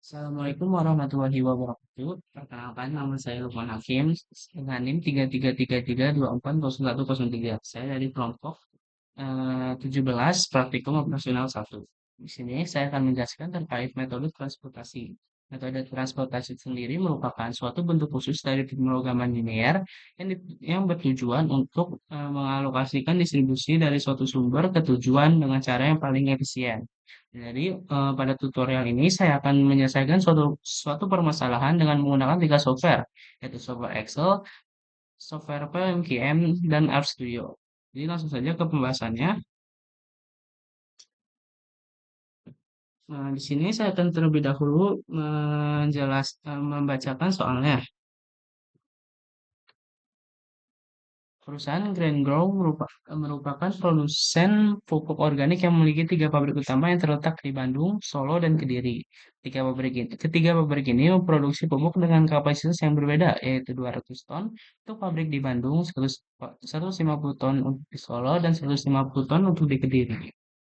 Assalamualaikum warahmatullahi wabarakatuh. Perkenalkan, nama saya Lukman Hakim dengan NIM 3333240103. Saya dari kelompok 17 Praktikum Operasional 1. Di sini saya akan menjelaskan terkait metode transportasi. Metode transportasi sendiri merupakan suatu bentuk khusus dari pemrograman linear yang bertujuan untuk mengalokasikan distribusi dari suatu sumber ke tujuan dengan cara yang paling efisien. Jadi, pada tutorial ini saya akan menyelesaikan suatu permasalahan dengan menggunakan 3 software, yaitu software Excel, software PMQM, dan RStudio. Jadi langsung saja ke pembahasannya. Nah, di sini saya akan terlebih dahulu membacakan soalnya. Perusahaan GrainGrow merupakan produsen pupuk organik yang memiliki tiga pabrik utama yang terletak di Bandung, Solo, dan Kediri. Ketiga pabrik ini memproduksi pupuk dengan kapasitas yang berbeda, yaitu 200 ton untuk pabrik di Bandung, 150 ton untuk di Solo, dan 150 ton untuk di Kediri.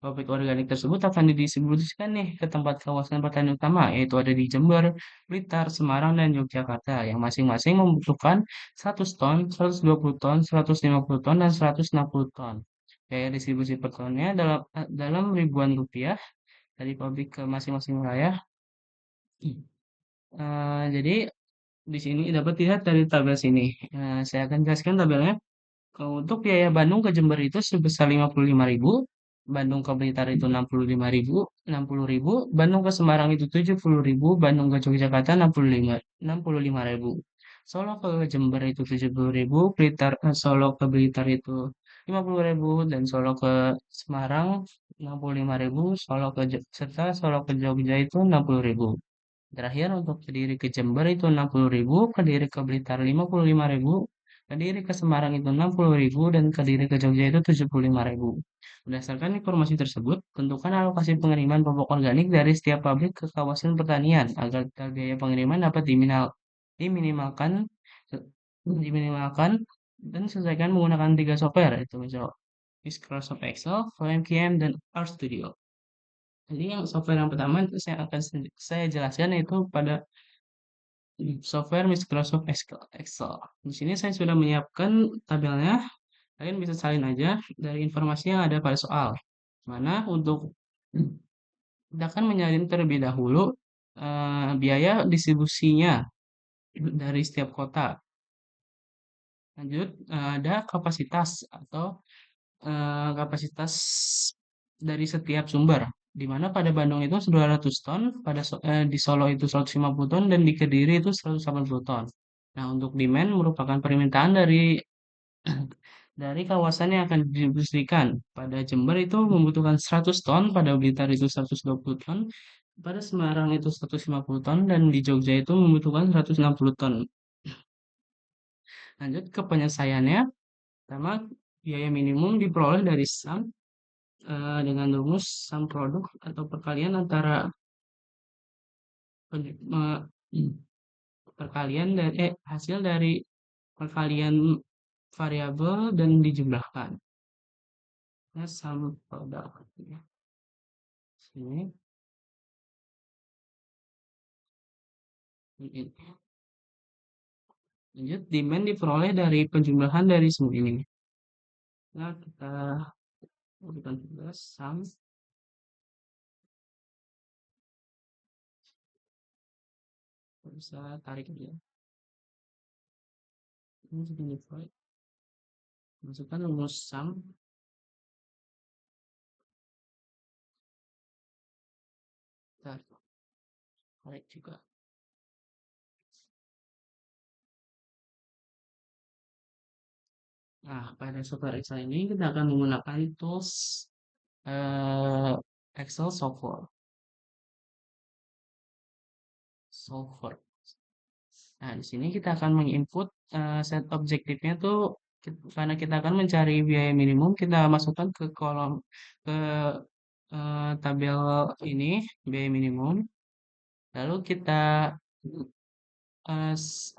Pabrik organik tersebut akan didistribusikan nih ke tempat kawasan pertanian utama, yaitu ada di Jember, Blitar, Semarang, dan Yogyakarta, yang masing-masing membutuhkan 100 ton, 120 ton, 150 ton, dan 160 ton. Biaya distribusi per tonnya dalam ribuan rupiah dari pabrik ke masing-masing wilayah. Jadi di sini dapat dilihat dari tabel sini. Saya akan jelaskan tabelnya. Untuk biaya Bandung ke Jember itu sebesar 55.000, Bandung ke Blitar itu 65.000, Bandung ke Semarang itu 70.000, Bandung ke Yogyakarta 65.000. Solo ke Jember itu 70.000, Solo ke Blitar itu 50.000, dan Solo ke Semarang 65.000, serta Solo ke Jogja itu 60.000. Terakhir untuk Kediri ke Jember itu 60.000, Kediri ke Blitar 55.000, Kediri ke Semarang itu 60.000, dan Kediri ke Jogja itu 75.000. Berdasarkan informasi tersebut, tentukan alokasi pengiriman pupuk organik dari setiap pabrik ke kawasan pertanian agar biaya pengiriman dapat diminimalkan diminimalkan dan diselesaikan menggunakan tiga software, yaitu Microsoft Excel, VMKM, dan RStudio. Jadi yang software yang pertama itu saya jelaskan yaitu pada software Microsoft Excel. Di sini saya sudah menyiapkan tabelnya. Kalian bisa salin aja dari informasi yang ada pada soal. Mana untuk kita akan menyalin terlebih dahulu biaya distribusinya dari setiap kota. Lanjut, ada kapasitas atau kapasitas dari setiap sumber. Di mana pada Bandung itu 200 ton, di Solo itu 150 ton, dan di Kediri itu 180 ton. Nah, untuk demand merupakan permintaan dari kawasan yang akan didistribusikan. Pada Jember itu membutuhkan 100 ton, pada Blitar itu 120 ton, pada Semarang itu 150 ton, dan di Jogja itu membutuhkan 160 ton. Lanjut ke penyelesaiannya. Pertama, biaya minimum diperoleh dari sum dengan rumus sum produk atau perkalian antara perkalian dari hasil dari perkalian variabel dan dijumlahkan. Nah, sum produk ya. Sini ini. Lanjut, demand diperoleh dari penjumlahan dari semua ini. Nah, kita berikan juga sum. Bisa tarik aja. Ini simplify. Masukkan rumus sum. Tarik juga. Nah, pada software Excel ini kita akan menggunakan tools eh, Excel solver. Nah, di sini kita akan menginput set objektifnya tuh karena kita akan mencari biaya minimum, kita masukkan ke kolom ke tabel ini biaya minimum. Lalu kita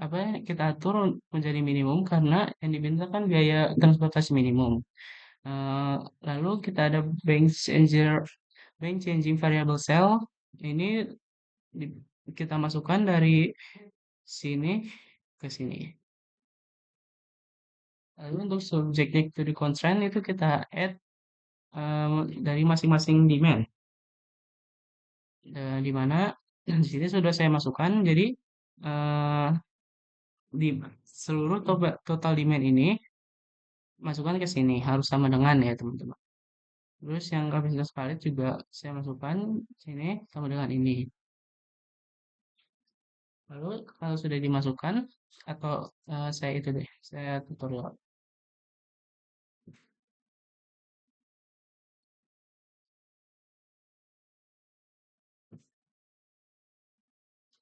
apa ya, kita atur menjadi minimum karena yang diminta kan biaya transportasi minimum. Eh, Lalu kita ada bank changing variable cell ini kita masukkan dari sini ke sini. Lalu untuk subjective to the constraint itu kita add dari masing-masing demand. Di mana di sini sudah saya masukkan, jadi eh, di seluruh total demand ini masukkan ke sini harus sama dengan ya teman-teman. Terus yang kapasitas palet juga saya masukkan sini sama dengan ini. Lalu kalau sudah dimasukkan atau saya itu deh, saya tutorial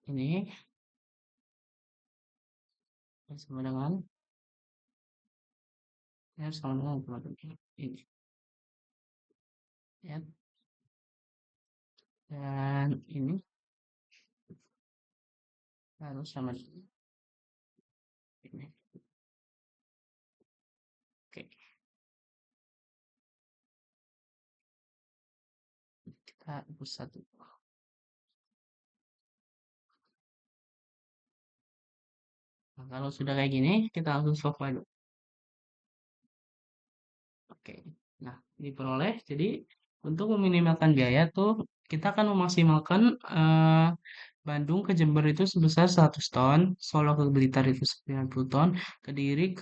ini sama dengan ya sama dengan teman-teman ini ya, dan ini harus sama dengan ini. Oke, kita hapus satu. Nah, kalau sudah kayak gini, kita langsung solve aja. Oke, nah diperoleh. Jadi untuk meminimalkan biaya tuh kita akan memaksimalkan Bandung ke Jember itu sebesar 100 ton, Solo ke Blitar itu 90 ton, Kediri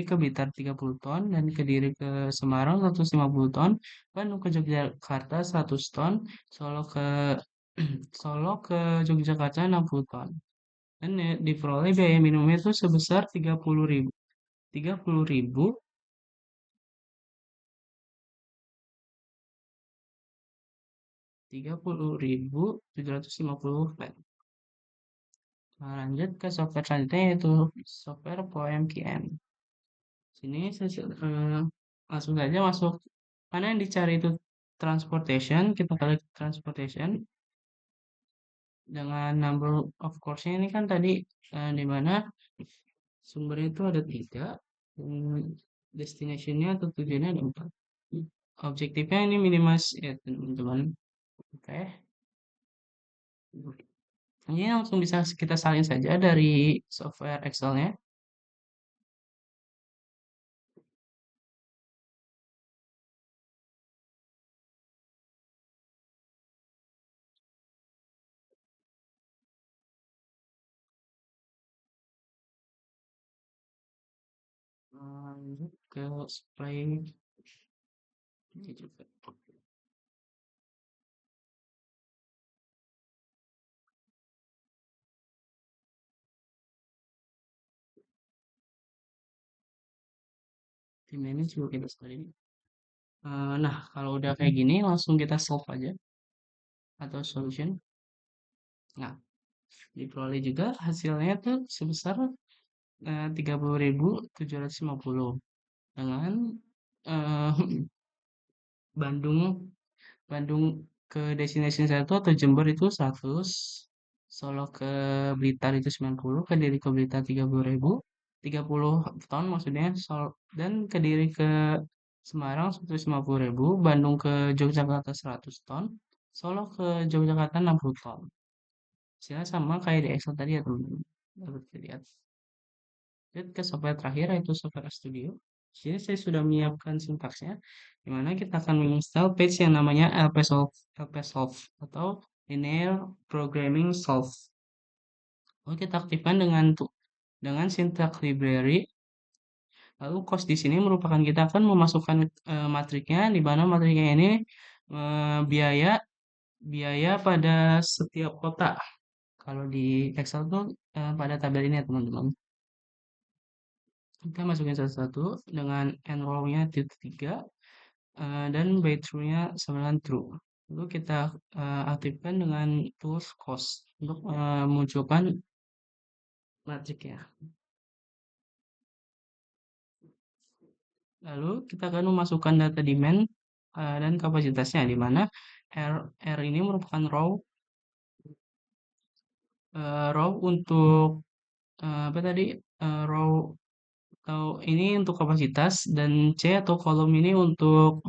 ke Blitar 30 ton, dan Kediri ke Semarang 150 ton, Bandung ke Yogyakarta 100 ton, Solo ke Solo ke Yogyakarta 60 ton. Dan diperoleh biaya minimumnya itu sebesar 30.000. 30.000 30.750 pen. Nah, lanjut ke software selanjutnya yaitu software POEMKM. Sini langsung saja masuk mana yang dicari itu transportation, kita klik transportation dengan number of course-nya ini kan tadi di mana sumbernya itu ada tiga, destination-nya atau tujuannya ada empat. Objektifnya ini minimas ya teman-teman. Oke. Ini langsung bisa kita salin saja dari software Excel-nya. Lanjut ke supply ini juga. Di manage juga kita sekali. Nah, kalau udah kayak gini langsung kita solve aja atau solution. Nah, diperoleh juga hasilnya tuh sebesar 30.750 dengan eh, Bandung Bandung ke destinasi satu atau Jember itu 100, Solo ke Blitar itu 90, Kediri ke Blitar 30.000, 30 ton maksudnya, dan Kediri ke Semarang 150.000, Bandung ke Yogyakarta 100 ton, Solo ke Yogyakarta 60 ton. Hasilnya sama kayak di Excel tadi ya teman-teman. Dapat dilihat. Lihat ke software terakhir yaitu software Studio. Di sini saya sudah menyiapkan sintaksnya, di mana kita akan menginstal page yang namanya LPsolve atau Linear Programming Solve. Lalu kita aktifkan dengan syntax library. Lalu cost di sini merupakan kita akan memasukkan matriknya, di mana matriknya ini biaya biaya pada setiap kota. Kalau di Excel tuh pada tabel ini ya teman-teman. Kita masukin satu-satu dengan enroll-nya titik 3 dan by true-nya sama dengan true. Lalu kita aktifkan dengan tools cost untuk memunculkan matriknya. Lalu kita akan memasukkan data demand dan kapasitasnya di mana R ini merupakan raw untuk apa tadi raw atau ini untuk kapasitas dan C atau kolom ini untuk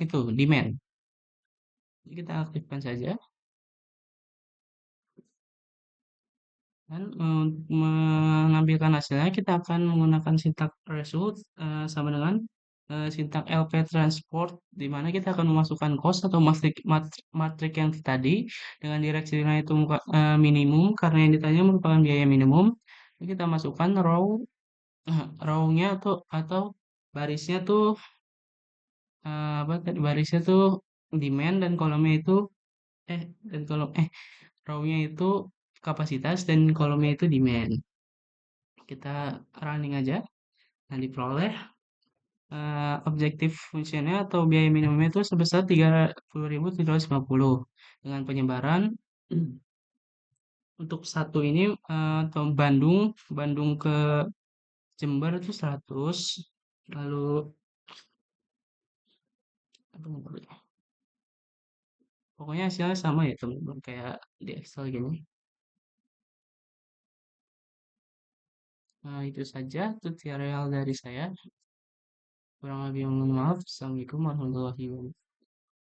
itu demand. Jadi kita aktifkan saja dan mengambilkan hasilnya kita akan menggunakan sintak result sama dengan sintak LP transport di mana kita akan memasukkan cost atau matrik yang tadi dengan direksinya itu minimum karena yang ditanya merupakan biaya minimum. Jadi kita masukkan row-nya atau barisnya tuh apa tadi barisnya tuh demand dan kolomnya itu eh dan kolom row-nya itu kapasitas dan kolomnya itu demand. Kita running aja. Nah, diperoleh objektif fungsinya atau biaya minimumnya itu sebesar 30.750 dengan penyebaran untuk satu ini atau Bandung ke Jember itu 100, lalu apa namanya, pokoknya hasilnya sama ya teman-teman kayak di Excel gini. Nah, itu saja tutorial dari saya. Kurang lebih mohon maaf. Assalamualaikum warahmatullahi wabarakatuh.